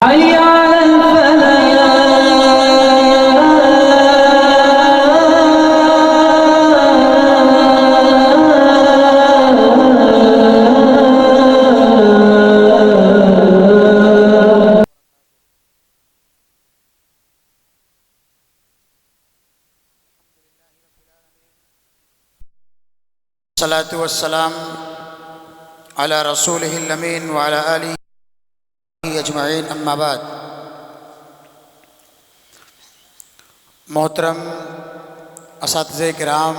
حي على الفلاح. الصلاة والسلام على رسوله الأمين وعلى آله اجمعین اما بعد. محترم اساتذہ کرام،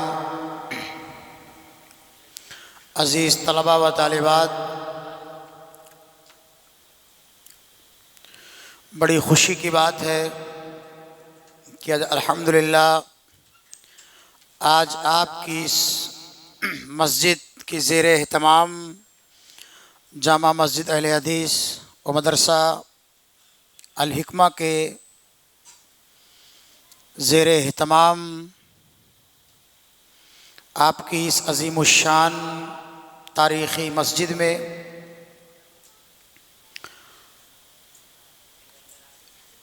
عزیز طلباء و طالبات، بڑی خوشی کی بات ہے کہ الحمدللہ آج آپ کی اس مسجد کی زیر اہتمام جامع مسجد اہل حدیث و مدرسہ الحکمہ کے زیر اہتمام آپ کی اس عظیم الشان تاریخی مسجد میں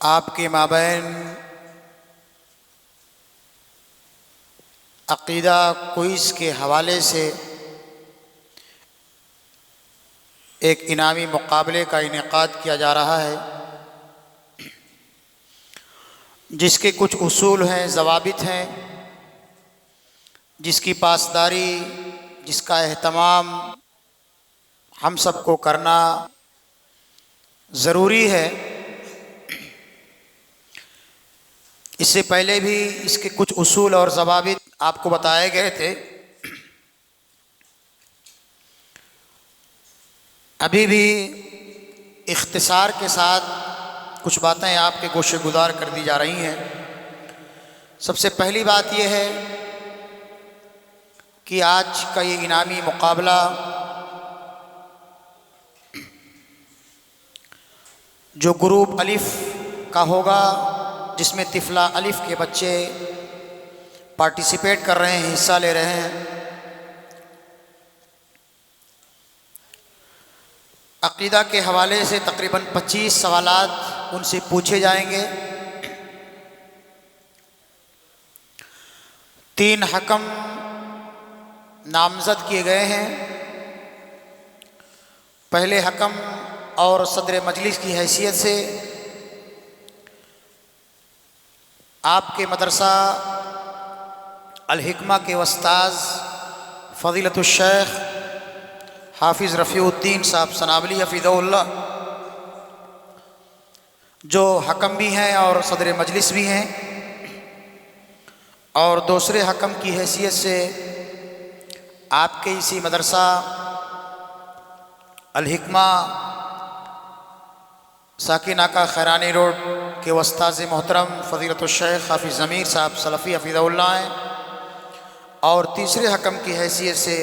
آپ کے مابین عقیدہ کوئز کے حوالے سے ایک انعامی مقابلے کا انعقاد کیا جا رہا ہے، جس کے کچھ اصول ہیں، ضوابط ہیں، جس کی پاسداری، جس کا اہتمام ہم سب کو کرنا ضروری ہے۔ اس سے پہلے بھی اس کے کچھ اصول اور ضوابط آپ کو بتائے گئے تھے۔ ابھی بھی اختصار کے ساتھ کچھ باتیں آپ کے گوشِ گزار کر دی جا رہی ہیں۔ سب سے پہلی بات یہ ہے کہ آج کا یہ انعامی مقابلہ جو گروپ الف کا ہوگا، جس میں طفلہ الف کے بچے پارٹیسپیٹ کر رہے ہیں، حصہ لے رہے ہیں، عقیدہ کے حوالے سے تقریباً 25 سوالات ان سے پوچھے جائیں گے۔ 3 حکم نامزد کیے گئے ہیں۔ پہلے حکم اور صدر مجلس کی حیثیت سے آپ کے مدرسہ الحکمہ کے استاذ فضیلت الشیخ حافظ رفیع الدین صاحب سنابلی حفظہ اللہ، جو حکم بھی ہیں اور صدر مجلس بھی ہیں، اور دوسرے حکم کی حیثیت سے آپ کے اسی مدرسہ الحکمہ ساکن آقا خیرانی روڈ کے استاذ محترم فضیلت الشیخ حافظ ضمیر صاحب سلفی حفظہ اللہ ہیں، اور تیسرے حکم کی حیثیت سے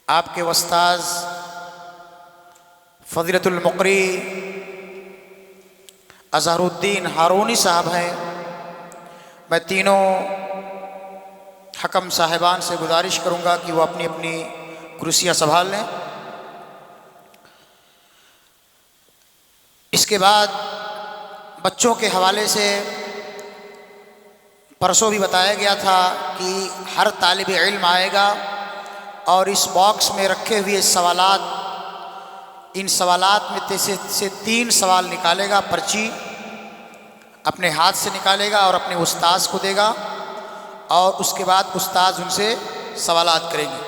آپ کے استاذ فضیلت المقری اظہر الدین ہارونی صاحب ہیں۔ میں تینوں حکم صاحبان سے گزارش کروں گا کہ وہ اپنی اپنی کرسیاں سنبھال لیں۔ اس کے بعد بچوں کے حوالے سے پرسوں بھی بتایا گیا تھا کہ ہر طالب علم آئے گا اور اس باکس میں رکھے ہوئے سوالات، ان سوالات میں سے 3 سوال نکالے گا، پرچی اپنے ہاتھ سے نکالے گا اور اپنے استاذ کو دے گا، اور اس کے بعد استاذ ان سے سوالات کریں گے۔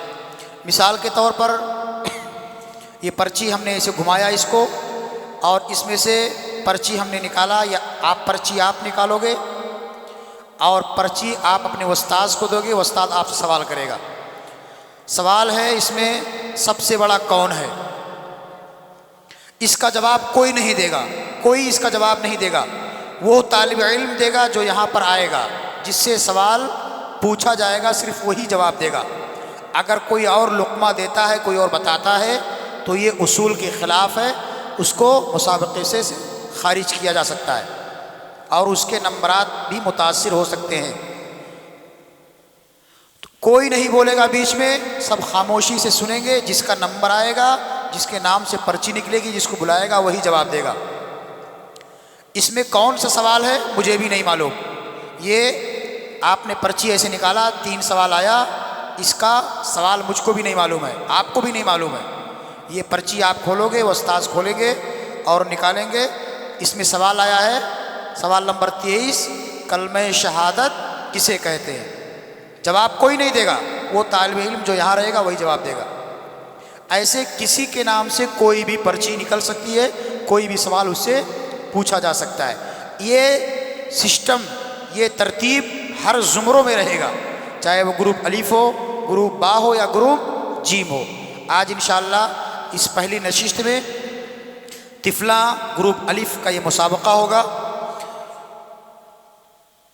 مثال کے طور پر یہ پرچی ہم نے ایسے گھمایا اس کو، اور اس میں سے پرچی ہم نے نکالا، یا پرچی آپ نکالو گے اور پرچی آپ اپنے استاذ کو دو گے، استاد آپ سے سوال کرے گا۔ سوال ہے اس میں سب سے بڑا کون ہے؟ اس کا جواب کوئی نہیں دے گا، کوئی اس کا جواب نہیں دے گا، وہ طالب علم دے گا جو یہاں پر آئے گا، جس سے سوال پوچھا جائے گا، صرف وہی جواب دے گا۔ اگر کوئی اور لقمہ دیتا ہے، کوئی اور بتاتا ہے، تو یہ اصول کے خلاف ہے، اس کو مسابقے سے خارج کیا جا سکتا ہے اور اس کے نمبرات بھی متاثر ہو سکتے ہیں۔ کوئی نہیں بولے گا بیچ میں، سب خاموشی سے سنیں گے، جس کا نمبر آئے گا جس کے نام سے پرچی نکلے گی، جس کو بلائے گا وہی جواب دے گا۔ اس میں کون سا سوال ہے مجھے بھی نہیں معلوم، یہ آپ نے پرچی ایسے نکالا 3 سوال آیا، اس کا سوال مجھ کو بھی نہیں معلوم ہے، آپ کو بھی نہیں معلوم ہے۔ یہ پرچی آپ کھولو گے، وہ استاذ کھولیں گے اور نکالیں گے۔ اس میں سوال آیا ہے، سوال نمبر 23، کلمہ شہادت کسے کہتے ہیں؟ جواب کوئی نہیں دے گا، وہ طالب علم جو یہاں رہے گا وہی جواب دے گا۔ ایسے کسی کے نام سے کوئی بھی پرچی نکل سکتی ہے، کوئی بھی سوال اس سے پوچھا جا سکتا ہے۔ یہ سسٹم، یہ ترتیب ہر زمروں میں رہے گا، چاہے وہ گروپ الف ہو، گروپ با ہو یا گروپ جیم ہو۔ آج انشاءاللہ اس پہلی نشست میں طفلہ گروپ الف کا یہ مسابقہ ہوگا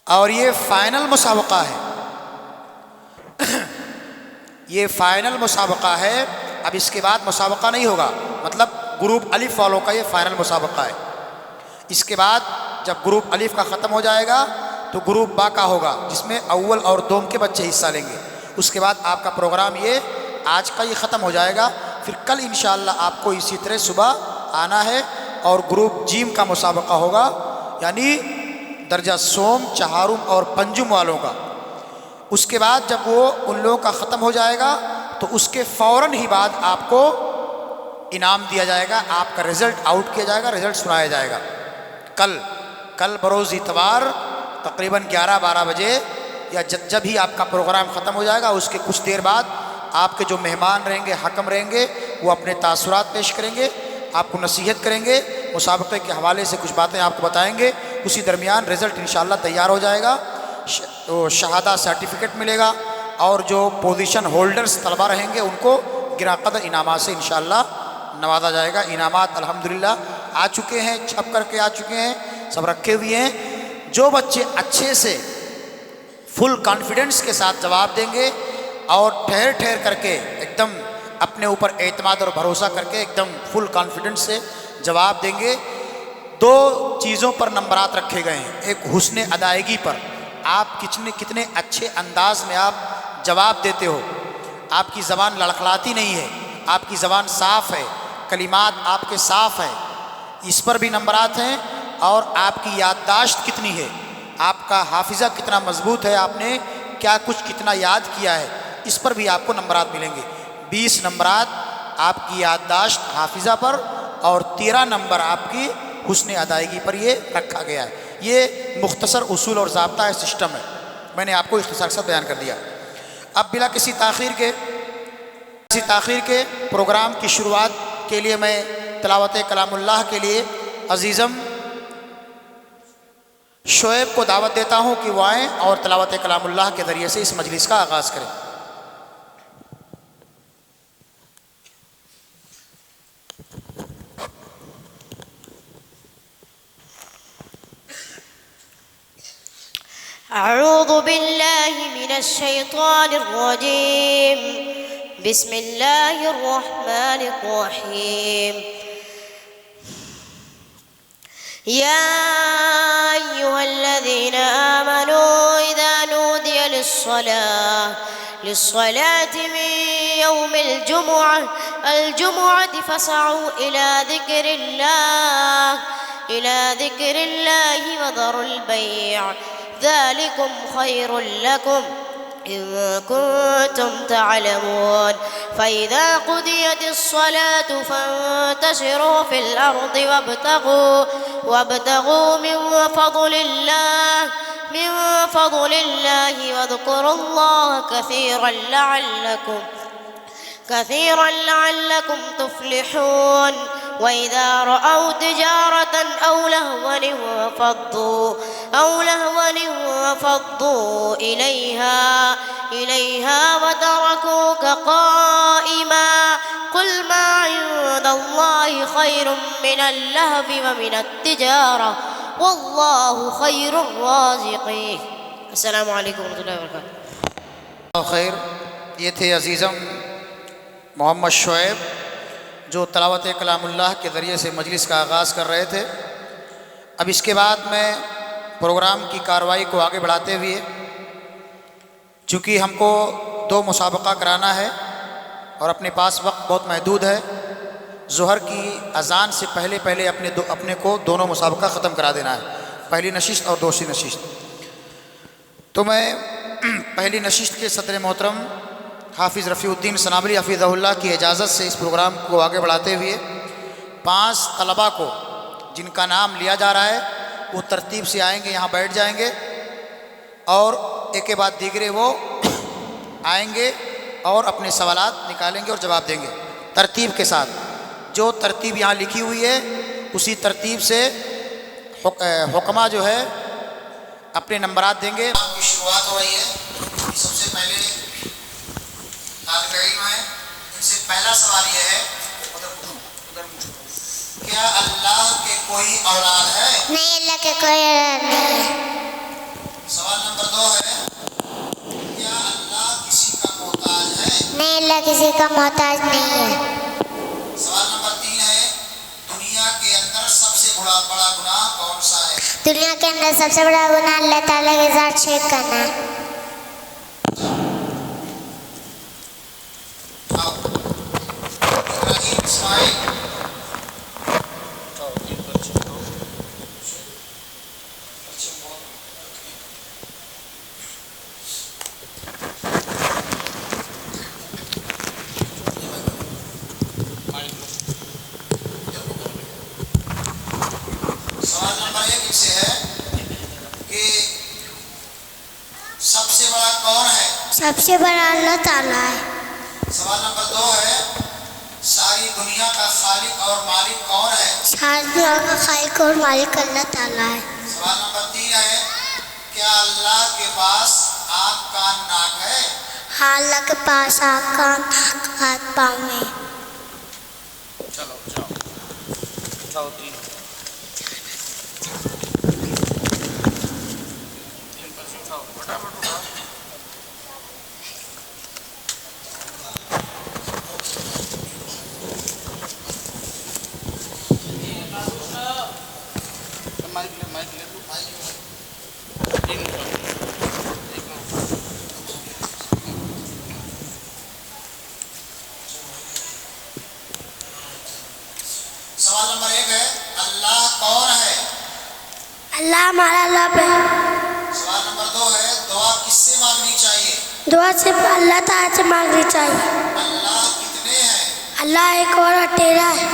اور یہ فائنل مسابقہ ہے، یہ فائنل مسابقہ ہے۔ اب اس کے بعد مسابقہ نہیں ہوگا، مطلب گروپ الف والوں کا یہ فائنل مسابقہ ہے۔ اس کے بعد جب گروپ الف کا ختم ہو جائے گا تو گروپ با کا ہوگا، جس میں اول اور دوم کے بچے حصہ لیں گے۔ اس کے بعد آپ کا پروگرام یہ آج کا یہ ختم ہو جائے گا، پھر کل انشاءاللہ آپ کو اسی طرح صبح آنا ہے اور گروپ جیم کا مسابقہ ہوگا، یعنی درجہ سوم، چہارم اور پنجم والوں کا۔ اس کے بعد جب وہ ان لوگوں کا ختم ہو جائے گا تو اس کے فوراً ہی بعد آپ کو انعام دیا جائے گا، آپ کا رزلٹ آؤٹ کیا جائے گا، رزلٹ سنایا جائے گا۔ کل بروز اتوار تقریباً 11-12 بجے یا جب ہی آپ کا پروگرام ختم ہو جائے گا، اس کے کچھ دیر بعد آپ کے جو مہمان رہیں گے، حکم رہیں گے، وہ اپنے تاثرات پیش کریں گے، آپ کو نصیحت کریں گے، مسابقے کے حوالے سے کچھ باتیں آپ کو بتائیں گے۔ اسی درمیان رزلٹ انشاءاللہ تیار ہو جائے گا، شہادہ سرٹیفکیٹ ملے گا، اور جو پوزیشن ہولڈرز طلبہ رہیں گے ان کو گراں قدر انعامات سے انشاءاللہ نوازا جائے گا۔ انعامات الحمدللہ آ چکے ہیں، چھپ کر کے آ چکے ہیں، سب رکھے ہوئے ہیں۔ جو بچے اچھے سے فل کانفیڈنس کے ساتھ جواب دیں گے اور ٹھہر کر کے ایک دم اپنے اوپر اعتماد اور بھروسہ کر کے ایک دم فل کانفیڈنس سے جواب دیں گے، 2 چیزوں پر نمبرات رکھے گئے ہیں۔ ایک حسن ادائیگی پر، آپ کتنے اچھے انداز میں آپ جواب دیتے ہو، آپ کی زبان لڑکھڑاتی نہیں ہے، آپ کی زبان صاف ہے، کلمات آپ کے صاف ہیں، اس پر بھی نمبرات ہیں۔ اور آپ کی یادداشت کتنی ہے، آپ کا حافظہ کتنا مضبوط ہے، آپ نے کیا کچھ کتنا یاد کیا ہے، اس پر بھی آپ کو نمبرات ملیں گے۔ 20 نمبرات آپ کی یادداشت حافظہ پر اور 13 نمبر آپ کی حسن ادائیگی پر یہ رکھا گیا ہے۔ یہ مختصر اصول اور ضابطہ ہے، سسٹم ہے، میں نے آپ کو اختصار سے بیان کر دیا۔ اب بلا کسی تاخیر کے پروگرام کی شروعات کے لیے میں تلاوت کلام اللہ کے لیے عزیزم شعیب کو دعوت دیتا ہوں کہ وہ آئیں اور تلاوت کلام اللہ کے ذریعے سے اس مجلس کا آغاز کریں۔ اعوذ باللہ من الشیطان الرجیم، بسم اللہ الرحمن الرحیم۔ یا ایہا الذین آمنوا اذا نودی للصلاة من یوم الجمعة فاسعوا إلى ذکر اللہ وذروا البیع ذلكم خير لكم إن كنتم تعلمون فإذا قضيت الصلاة فانتشروا في الأرض وابتغوا من فضل الله واذكروا الله كثيرا لعلكم تفلحون وإذا رأوا تجارة أو لهوا انفضوا إليها وتركوك قائما قل ما عند الله خير من اللهو ومن التجارة والله خير الرازقين۔ السلام علیکم ورحمۃ اللہ وبرکاتہ۔ خیر، یہ تھے عزیزم محمد شعیب جو تلاوت کلام اللہ کے ذریعے سے مجلس کا آغاز کر رہے تھے۔ اب اس کے بعد میں پروگرام کی کارروائی کو آگے بڑھاتے ہوئے، چونکہ ہم کو 2 مسابقہ کرانا ہے اور اپنے پاس وقت بہت محدود ہے، ظہر کی اذان سے پہلے پہلے اپنے کو دونوں مسابقہ ختم کرا دینا ہے، پہلی نشست اور دوسری نشست۔ تو میں پہلی نشست کے صدر محترم حافظ رفیع الدین سنابلی حفظہ اللہ کی اجازت سے اس پروگرام کو آگے بڑھاتے ہوئے 5 طلباء کو جن کا نام لیا جا رہا ہے وہ ترتیب سے آئیں گے، یہاں بیٹھ جائیں گے اور ایک کے بعد دیگرے وہ آئیں گے اور اپنے سوالات نکالیں گے اور جواب دیں گے ترتیب کے ساتھ۔ جو ترتیب یہاں لکھی ہوئی ہے اسی ترتیب سے حکمہ جو ہے اپنے نمبرات دیں گے۔ آپ کی شروعات ہو رہی ہے، سب سے پہلے طالب علم ہیں، ان سے پہلا سوال یہ ہے کیا اللہ کے کوئی اولاد ہے؟ نہیں، اللہ کے کوئی اولاد نہیں ہے۔ سوال نمبر 2 ہے کیا اللہ کسی کا محتاج ہے؟ نہیں، اللہ کسی کا محتاج نہیں ہے۔ سوال نمبر 3 ہے دنیا کے اندر سب سے بڑا گناہ کون سا ہے؟ دنیا کے اندر سب سے بڑا گناہ اللہ تعالیٰ کے ساتھ شرک کرنا ہے۔ ابراہیم اسماعیل سوال نمبر 1 سے ہے کہ سب سے بڑا کون ہے؟ سب سے بڑا اللہ تعالیٰ ہے۔ سوال نمبر 2 ہے ساری دنیا کا خالق اور مالک کون ہے؟ ساری دنیا کا خالق اور مالک اللہ تعالیٰ ہے۔ سوال نمبر 3 ہے کیا اللہ کے پاس آنکھ کان ناک ہے؟ ہاں، اللہ کے پاس آنکھ کان ہاتھ پاؤں ہے۔ سوال نمبر 1 ہے اللہ کون ہے؟ اللہ ہمارا رب ہے۔ سوال نمبر 2 ہے دعا کس سے مانگنی چاہیے؟ دعا صرف اللہ تعالیٰ سے مانگنی چاہیے۔ اللہ کتنے ہیں؟ اللہ ایک اور اکیلا ہے۔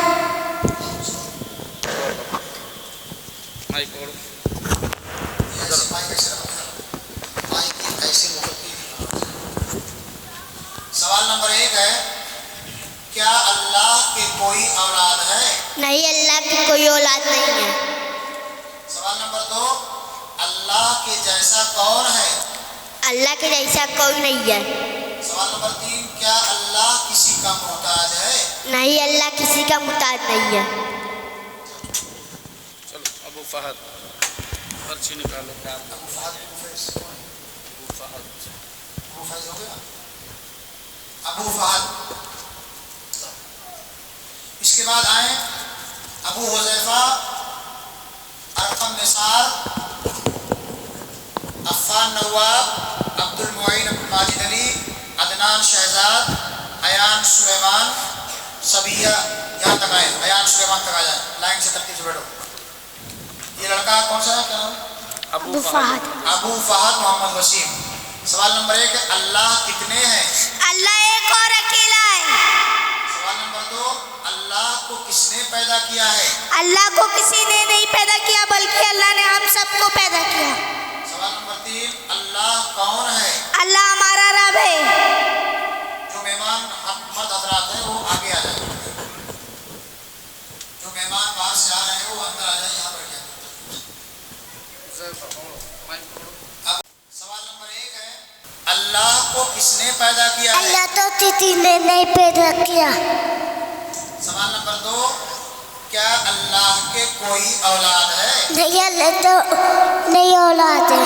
سوال نمبر 1 ہے کیا اللہ کے کوئی اولاد ہے؟ نہیں، اللہ کی کوئی اولاد نہیں ہے۔ سوال نمبر 2 اللہ کے جیسا کون ہے؟ اللہ کے جیسا کوئی نہیں ہے۔ سوال نمبر 3 کیا اللہ کسی کا محتاج ہے؟ نہیں، اللہ کسی کا محتاج نہیں ہے۔ چلو ابو فہد پرچی نکالو۔ ابو فہد ہو گیا؟ ابو فہد۔ اس کے بعد آئیں ابو حذیفہ، ارقم نثار، عفان نواب، عبد المعین ماجد علی، عدنان شہزاد، ایان سلیمان، صبیہ یہاں تک آئے، ایان سلیمان تک آ جائیں، لائن سے ترتیب سے بیٹھو۔ یہ لڑکا کون سا ہے؟ کیا نام؟ ابو فہد۔ ابو فہد محمد وسیم۔ سوال نمبر 1 اللہ کتنے ہیں؟ اللہ ایک اور اکیلا ہے۔ سوال نمبر 2 اللہ کو کس نے پیدا کیا ہے؟ اللہ کو کسی نے نہیں پیدا کیا بلکہ اللہ نے ہم سب کو پیدا کیا۔ سوال نمبر 3 اللہ کون ہے؟ اللہ ہمارا رب ہے۔ جو مہمان مرد حضرات ہیں وہ آگے آ جائیں، جو مہمان باہر سے آ رہے ہیں وہ اندر آ جائیں، یہاں بیٹھ جائیں۔ سوال نمبر 1 ہے اللہ کو کس نے پیدا کیا ہے؟ اللہ تو کسی نے نہیں پیدا کیا۔ سوال نمبر 2 کیا اللہ کے کوئی اولاد ہے؟ نہیں، اللہ تو نہیں اولاد ہے۔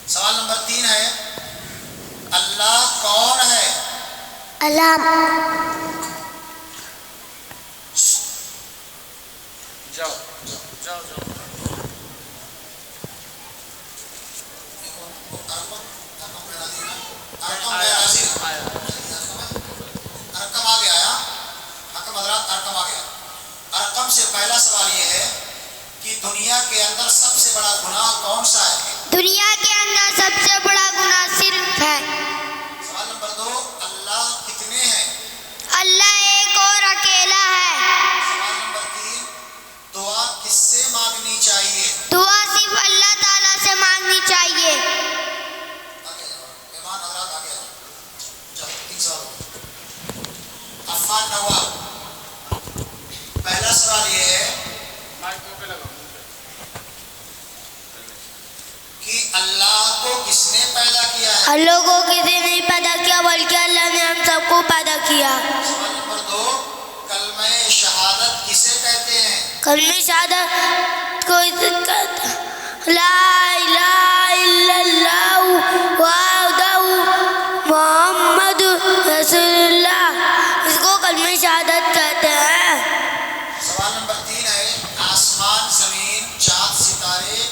سوال نمبر 3 ہے اللہ کون ہے؟ اللہ جاؤ جاؤ جاؤ۔ ارقم حضرات ارقم آ گیا. ارقم سے پہلا سوال یہ ہے کہ دنیا کے اندر سب سے بڑا گناہ کون سا ہے؟ دنیا کے اندر سب سے بڑا گناہ شرک ہے. سوال نمبر 2، اللہ کتنے ہیں؟ اللہ ایک اور اکیلا ہے. سوال نمبر 3، دعا کس سے مانگنی چاہیے؟ دعا صرف اللہ تعالیٰ سے مانگنی چاہیے. آگے جاؤ مہمان حضرات، آگے جاؤ. چلو 3 سوال ہو گئے. عفان نواب، پہلا سوال یہ ہے مائک منہ پہ لگاؤ. کہ اللہ کو کس نے پیدا کیا ہے؟ اللہ کو کسی نے پیدا کیا بلکہ اللہ نے ہم سب کو پیدا کیا. سوال نمبر 2، کلمہ شہادت کسے کہتے ہیں؟ کلمہ شہادت کو کہتے ہیں لا الہ الا اللہ وحدہ محمد رسول اللہ. اس کو کلمہ شہادت کہتے ہیں. سوال نمبر 3 ہے آسمان، زمین، چاند، ستارے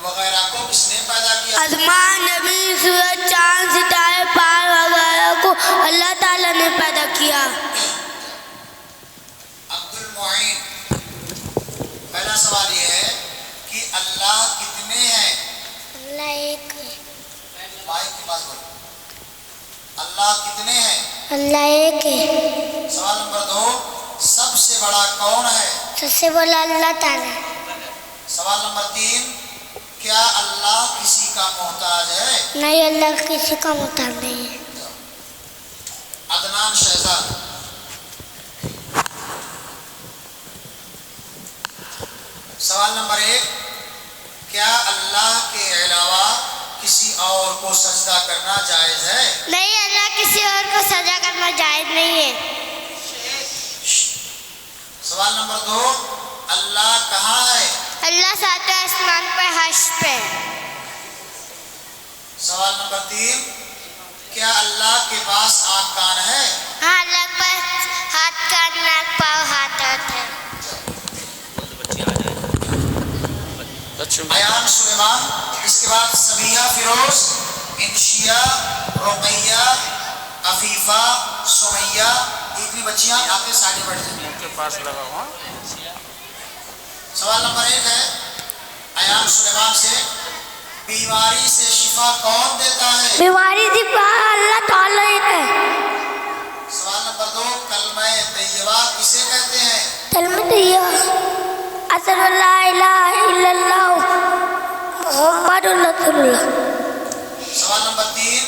وغیرہ کو کس نے پیدا کیا؟ آسمان، زمین، سورج، چاند، ستارے، پہاڑ وغیرہ کو اللہ تعالیٰ نے پیدا کیا. عبد المعین، پہلا سوال یہ ہے کہ اللہ کتنے ہیں؟ اللہ ایک ہے. مائک کے پاس بولو. اللہ کتنے ہیں؟ اللہ ایک ہے. سوال نمبر 2، سب سے بڑا کون ہے؟ سب سے بڑا اللہ تعالیٰ. سوال نمبر 3، کیا اللہ کسی کا محتاج ہے؟ نہیں، اللہ کسی کا محتاج نہیں ہے. عدنان شہزاد، سوال نمبر 1، کیا اللہ کے علاوہ کسی اور کو سجدہ کرنا جائز ہے؟ نہیں، اللہ کسی اور کو سجا کرنا جائز نہیں ہے. سوال نمبر 2، اللہ کہاں ہے؟ اللہ ساتویں آسمان پہ حرش پہ. سوال نمبر 3، کیا اللہ کے پاس آنکھ کان ہے؟ ہاں، اللہ پر ہاتھ، کان، ناک، پاؤ، ہاتھ ہے. بچوں ایان سلیمان، اس کے بعد سمیہ فیروز، انشیہ، رقیہ، عفیفہ، سمیہ، اتنی بچیاں آپ کے سائڈ بیٹھ جائیں. منہ کے پاس لگاؤ. ہاں سوال نمبر 1 ہے ایان سلیمان سے، بیماری سے شفا کون دیتا ہے؟ بیماری صرف اللہ تعالیٰ ایک ہے. سوال نمبر 2، کلمہ طیبہ کسے کہتے ہیں؟ کلمہ طیبہ اشہد ان لا الہ الا اللہ محمد رسول اللہ. سوال نمبر 3،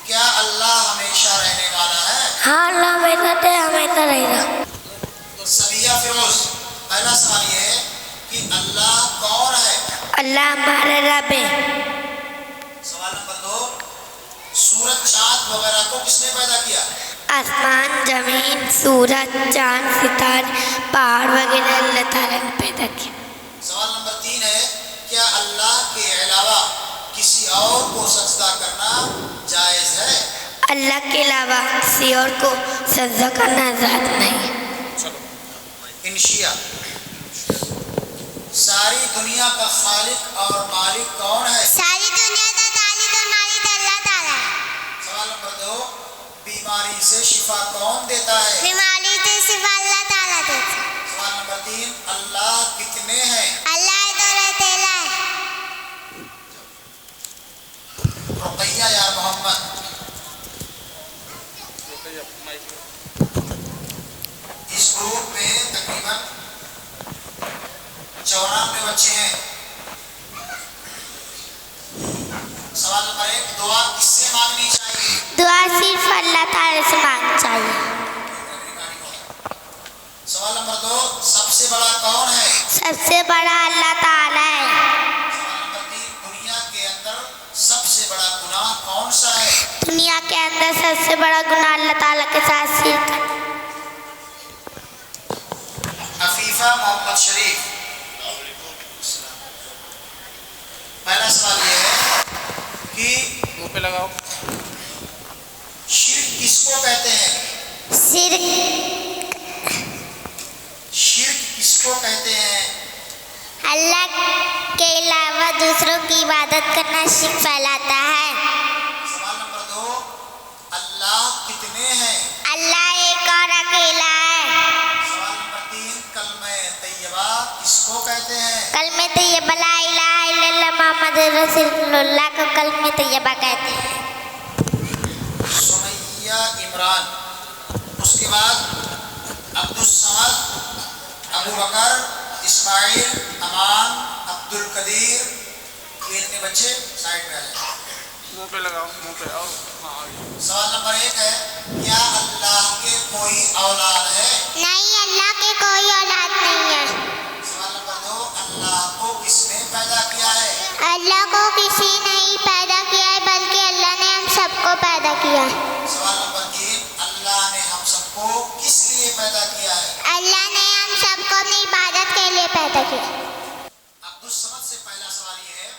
کیا اللہ ہمیشہ رہنے والا ہے؟ ہاں، اللہ ہمیشہ تھے، ہمیشہ رہے گا. سمیہ فیروز، پہلا سوال یہ ہے کہ اللہ کون ہے؟ اللہ ہمارا رب ہے. سوال نمبر 2، سورج، چاند وغیرہ کو کس نے پیدا کیا؟ آسمان، زمین، سورج، چاند، ستارے، پہاڑ وغیرہ اللہ تعالیٰ نے پیدا کیا. سوال نمبر 3 ہے کیا اللہ کے علاوہ کسی اور کو سجدہ کرنا جائز ہے؟ اللہ کے علاوہ کسی اور کو سجدہ کرنا آزاد نہیں ہے. انشیہ، ساری دنیا کا خالق اور مالک کون ہے؟ ساری دنیا کا خالق اور مالک اللہ تعالیٰ. سوال نمبر 2، بیماری سے شفا کون دیتا ہے؟ بیماری سے صرف اللہ تعالیٰ دیتا. سوال نمبر 3، اللہ کتنے ہیں؟ اللہ تعالیٰ تعالیٰ ہے. رقیہ یا محمد، اس گروپ میں تقریباً 94 بچے ہیں. سوال نمبر 1، دعا کس سے مانگنی چاہیے؟ دعا صرف اللہ تعالیٰ سے مانگنی چاہیے. سوال نمبر 2، سب سے بڑا کون ہے؟ سب سے بڑا اللہ تعالیٰ ہے. سوال نمبر 3، دنیا کے اندر سب سے بڑا گناہ کون سا ہے؟ دنیا کے اندر سب سے بڑا گناہ اللہ تعالیٰ کے ساتھ شرک ہے. عفیفہ محمد شریف، پہلا سوال یہ ہے کہ منہ پہ لگاؤ. شرک کس کو کہتے ہیں؟ شرک کس کو کہتے ہیں؟ اللہ کے علاوہ دوسروں کی عبادت کرنا شرک پھیلاتا ہے. سوال نمبر 2، اللہ کتنے ہیں؟ اللہ ایک اور اکیلا ہے. کس کو کہتے ہیں؟ کلمہ طیبہ لا الہ الا اللہ محمد رسول اللہ کو کلمہ طیبہ کہتے ہیں۔ سمیہ عمران، اس کے بعد عبدالصمد، ابو بکر، اسماعیل، امان، عبدالقدیر، یہ اتنے بچے سائڈ پہ آ جائیں۔ منہ پہ لگاؤ، منہ پہ آؤ، ہاں آگے۔ سوال نمبر 1 ہے، کیا اللہ کے کوئی اولاد ہے؟ نہیں، اللہ کے کوئی اولاد نہیں ہے۔ سوال نمبر 2، اللہ کو کس نے پیدا کیا ہے؟ اللہ کو کسی نے ہی پیدا کیا ہے بلکہ اللہ نے ہم سب کو پیدا کیا ہے۔ سوال نمبر 3، اللہ نے ہم سب کو کس لیے پیدا کیا ہے؟ اللہ نے ہم سب کو اپنی عبادت کے لیے پیدا کیا۔ عبدالصمد سے پہلا سوال یہ ہے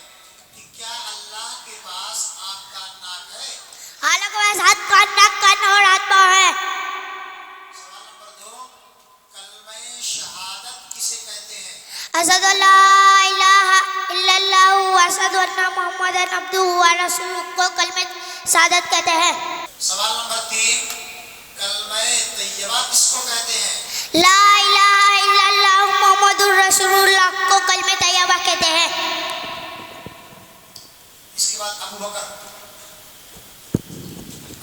کہ کیا اللہ کے پاس آنکھ کان ناک ہے؟ اللہ کے پاس ہاتھ کان ناک کان اور ہاتھ پاؤں ہے۔ سوال نمبر 2، کلمہ شہادت کسے کہتے ہیں؟ اشہد ان لا الہ الا اللہ و اشہد ان محمد عبدہ و رسولہ کو کلمہ شہادت کہتے ہیں۔ سوال نمبر 3، کلمہ طیبہ کس کو کہتے ہیں؟ لا الہ الا اللہ محمد رسول اللہ کو کلمہ طیبہ کہتے ہیں۔ اس کے بعد ابو بکر،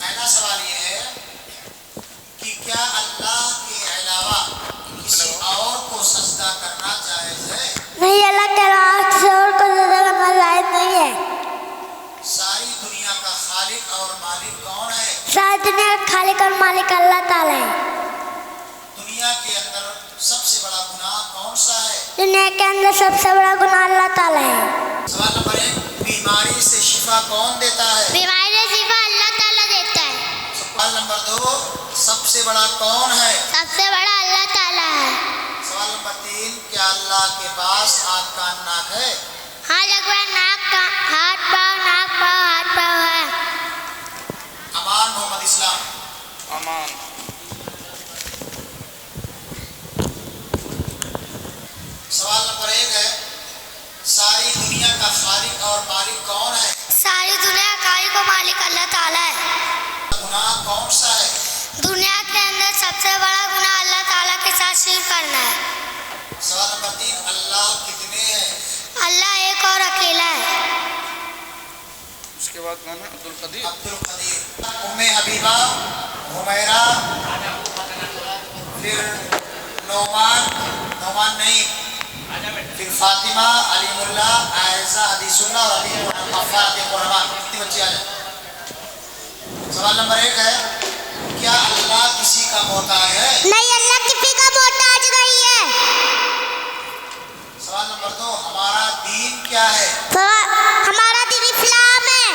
پہلا سوال یہ ہے کہ کیا اللہ کے علاوہ کسی اور کو سجدہ کرنا جائز ہے؟ نہیں، اللہ کے علاوہ کسی اور کو سجدہ کرنا جائز نہیں ہے۔ ساری دنیا کا خالق اور مالک کون ہے؟ ساری دنیا کا خالق اور مالک اللہ تعالیٰ ہے۔ دنیا کے اندر سب سے بڑا گناہ کون سا ہے؟ دنیا کے اندر سب سے بڑا گناہ اللہ تعالیٰ ہے۔ سوال نمبر 1، بیماری سے شفا کون دیتا ہے؟ بیماری سے شفا اللہ تعالیٰ دیتا ہے۔ سوال نمبر 2، سب سے بڑا کون ہے؟ سب سے بڑا اللہ تعالیٰ ہے۔ سوال نمبر 3، کیا اللہ کے پاس آنکھ کان ناک ہے؟ ہاں، لگوا ناک کا ہاتھ پاؤں، ناک پاؤں، ہاتھ پاؤں ہے۔ امان محمد اسلام، امان، سوال نمبر 1 ہے، ساری دنیا کا خالق اور مالک کون ہے؟ ساری دنیا کا خالق و مالک اللہ تعالیٰ ہے۔ گناہ کون سا ہے؟ دنیا کے اندر سب سے بڑا گناہ اللہ تعالیٰ کے ساتھ شرک کرنا ہے۔ سوال نمبر 3، اللہ کتنے ہیں؟ اللہ ایک اور اکیلا ہے۔ اس کے بعد کون ہے؟ عبدالقدیر، عبدالقدیر، ام حبیبہ، حمیرہ، پھر نعمان نہیں، پھر فاطمہ، علیم اللہ، عائشہ، حدیث اللہ اور حبیب الحفاظ قرآن، کتنے بچے آ جائیں۔ سوال نمبر 1 ہے، کیا اللہ کسی کا محتاج ہے؟ نہیں، اللہ کسی کا محتاج نہیں ہے۔ سوال نمبر 2، ہمارا دین کیا ہے؟ ہمارا دین اسلام ہے۔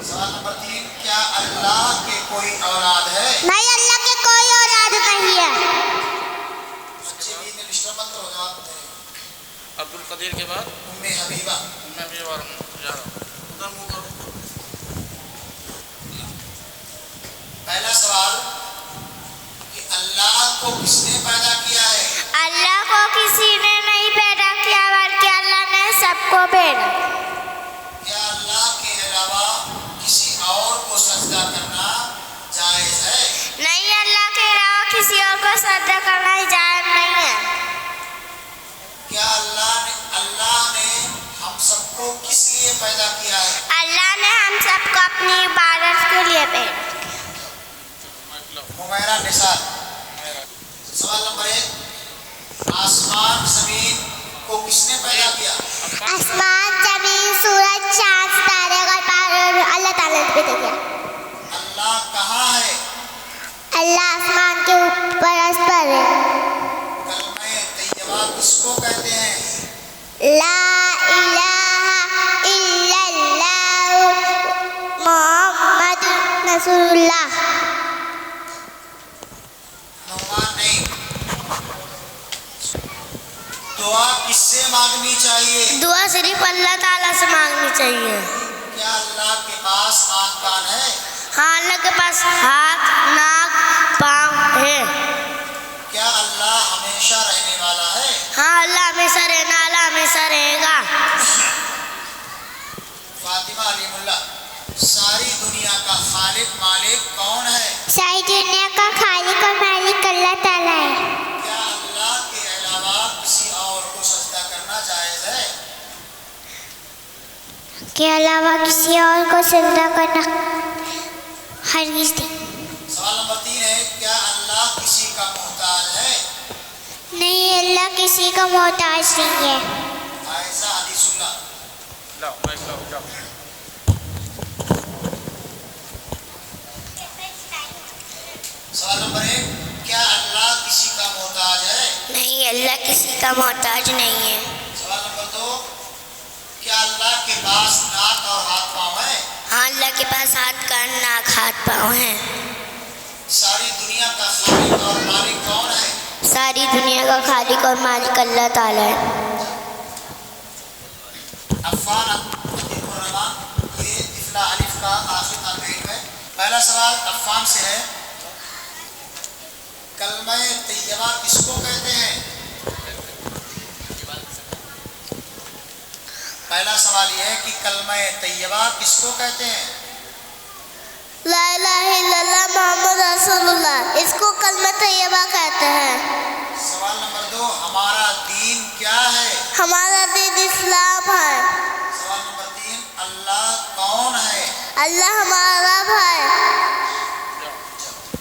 سوال نمبر 3، کیا اللہ کے کوئی اولاد ہے؟ نہیں، اللہ کے کوئی اولاد نہیں ہے۔ بچے بھی میں ڈسٹرب مت کرو، جواب دیں۔ عبدالقدیر کے بعد ام حبیبہ، میں بھی اور جا رہا ہوں، ادھر منہ کرو۔ پہلا سوال کہ اللہ کو کس نے پیدا کیا ہے؟ اللہ کو کسی نے نہیں پیدا کیا بلکہ اللہ نے سب کو پیدا کیا۔ کیا اللہ کے علاوہ کسی اور کو سجدہ کرنا جائز ہے؟ نہیں، اللہ کے علاوہ کسی اور کو سجدہ کرنا جائز نہیں ہے۔ کیا اللہ نے ہم سب کو کس لیے پیدا کیا ہے؟ اللہ نے ہم سب کو اپنی عبادت کے لیے پیدا کیا۔ حمیرہ نثار، سوال نمبر 1، آسمان زمین کو کس نے پیدا کیا؟ آسمان، زمین، سورج، چاند، ستارے اور پہاڑ اللہ تعالیٰ نے پیدا کیا۔ اللہ کہاں ہے؟ اللہ آسمان کے اوپر پر ہے۔ کلمہ طیبہ کس کو کہتے ہیں؟ لا الہ الا اللہ محمد رسول اللہ۔ نعمان نہیں، دعا کس سے مانگنی چاہیے؟ دعا صرف اللہ تعالیٰ سے مانگنی چاہیے۔ کیا اللہ کے پاس آنکھ کان ہے؟ ہاں، اللہ کے پاس ہاتھ، ناک، پاؤں ہے۔ کیا اللہ ہمیشہ رہنے والا ہے؟ ہاں، اللہ ہمیشہ رہنا، اللہ ہمیشہ رہے گا۔ فاطمہ علیم اللہ، ساری دنیا کا خالق مالک کون ہے؟ ساری دنیا کا خالق اور مالک اللہ تعالیٰ ہے۔ کیا اللہ کے علاوہ کے علاوہ کسی اور کو سجدہ کرنا ہرگز نہیں. سوال نمبر 3 ہے کیا اللہ کسی کا محتاج ہے؟ نہیں، اللہ کسی کا محتاج نہیں ہے. عائشہ حدیث اللہ. لاؤ مائک لاؤ جاؤ. سوال نمبر 1 کیا اللہ کسی کا محتاج ہے؟ نہیں، اللہ کسی کا محتاج نہیں ہے. سوال نمبر 2 کیا اللہ کے پاس ناک اور ہاتھ پاؤں ہیں؟ ہاں، اللہ کے پاس ہاتھ کان ناک ہاتھ پاؤں ہیں. ساری دنیا کا خالق اور مالک کون ہے؟ ساری دنیا کا خالق اور مالک اللہ تعالیٰ ہے. عفان الرحمان یہ افلا الف کا آخری تربیت ہے. پہلا سوال عفان سے ہے کلمہ طیبہ کس کو کہتے ہیں؟ پہلا سوال یہ ہے کہ کلمہ طیبہ کس کو کہتے ہیں؟ لا الہ الا اللہ محمد رسول اللہ، اس کو کلمہ طیبہ کہتے ہیں. سوال نمبر 2 ہمارا دین کیا ہے؟ ہمارا دین اسلام ہے. سوال نمبر 3 اللہ کون ہے؟ اللہ